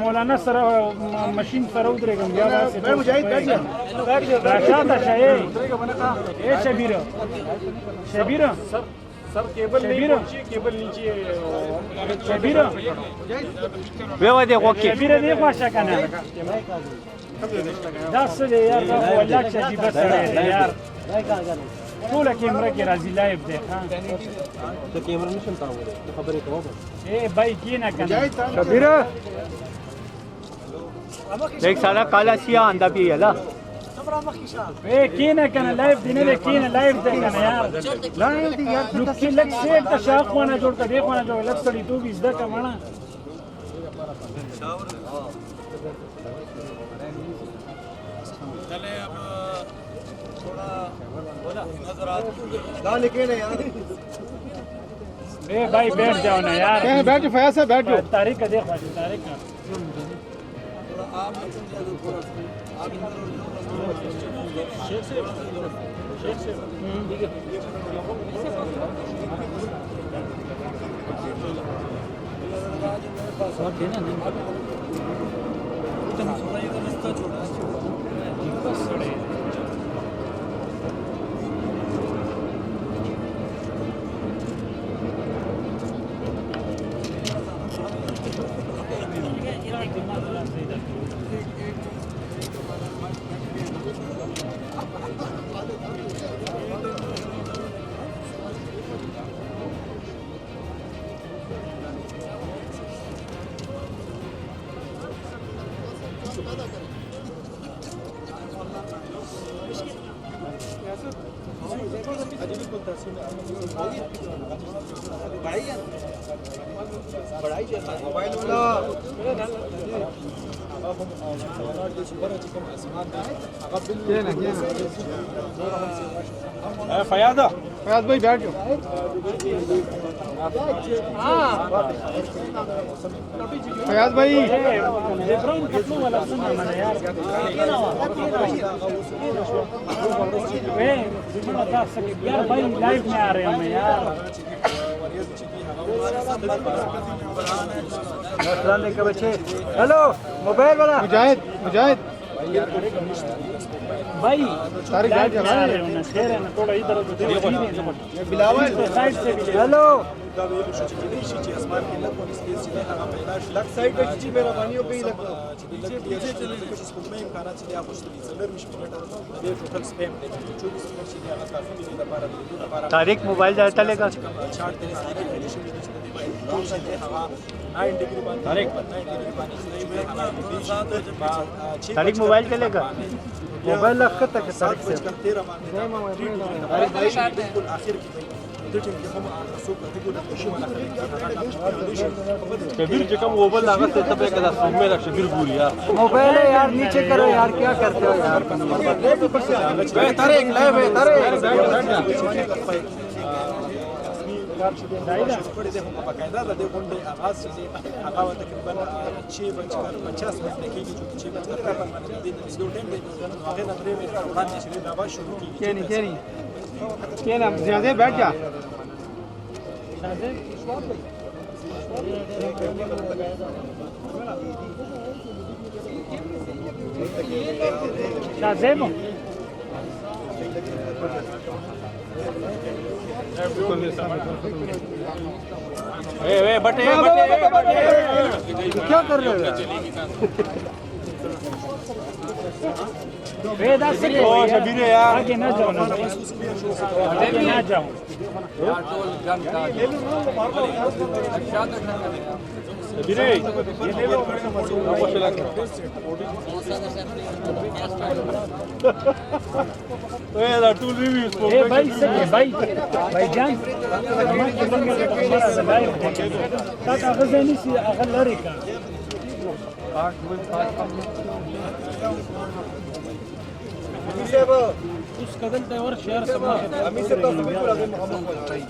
مولانا سره ماشین سره ودرېږم بیا داسې مجاهد راشه شاهي اے شبیره sir cable नहीं पहुंची केबल नीचे शबीर व्यवस्थित ओके शबीर देखो आशा का ना 10 दे यार والله شدي بس यार ټول کیمرا کې راځي لایو دی ها ته کیمرا نشم تاوله خبرې کوم اے بھائی کینا کنه शबीर देख साला काला सिया आंदा भी है ला اے کینا کنه لایو دی نه کینا لایو دی کنه یار لایو دی یار نو کې لک سیټ ته شاخ ونه جوړ کړي خو نه جوړ لک سړی تو بھی زده کمانه चले अब थोड़ा बोला नजर गाने के नहीं यार ए भाई बैठ जाओ ना यार बैठ जाओ फयाज साहब बैठ जाओ तारीख का देखो तारीख का आप शेख से ठीक है और देना नहीं तुम थोड़ा ये रास्ता छोड़ा बस सड़े फयाज भाई बैठ जाओ फयाज भाई यार भाई लाइव में आ रहे हैं मैं यार के बच्चे हेलो मोबाइल वाला मुजाहिद भाई तारिक बैठ जा शेर है ना थोड़ा इधर बिलावल साइड से हेलो लग साइड पे जी मेरा पानियों पे ही लग पीछे चले कुछ स्कूल में इम्कानात से आप कुछ रिसर्वर मिशन ये टोटल स्पैम दे 24 मिनट से आप काफी दिन लगा तारिक मोबाइल जाता लेगा छाड़ तेरे सारे कंडीशन में हवा 9 डिग्री पानी तारिक 9 डिग्री पानी तारिक मोबाइल चलेगा मोबाइल रखा तक तारिक से 13 बिल्कुल आखिर की शबीर जी का मोबाइल लगा से तब एक रास्ते में रख शबीर भूल यार मोबाइल है यार नीचे करो यार क्या करते हो यार तारिक लाइव है तारिक बाकायदा د دې غونډې آغاز چې هغه تقریبا 6:50 منټ کېږي چې 6:50 باندې د دې یو ټیم دی هغه نه درې منټ وړاندې چې دا به شروع کیږي केना ज्यादा बैठ जा शाज़ेबो बटे क्या कर रहे हो वेदा से ओ शबीर यार आगे ना जाओ ना आगे ना जाओ शबीर ये ले लो यार टूल रिव्यूज ए भाई सही भाई जान हमारे किधर में लाइव का कागज नहीं सी अगल लरिका उस कदम पे और शेयर समझ अमी से तो बिल्कुल आगे मोहम्मद भाई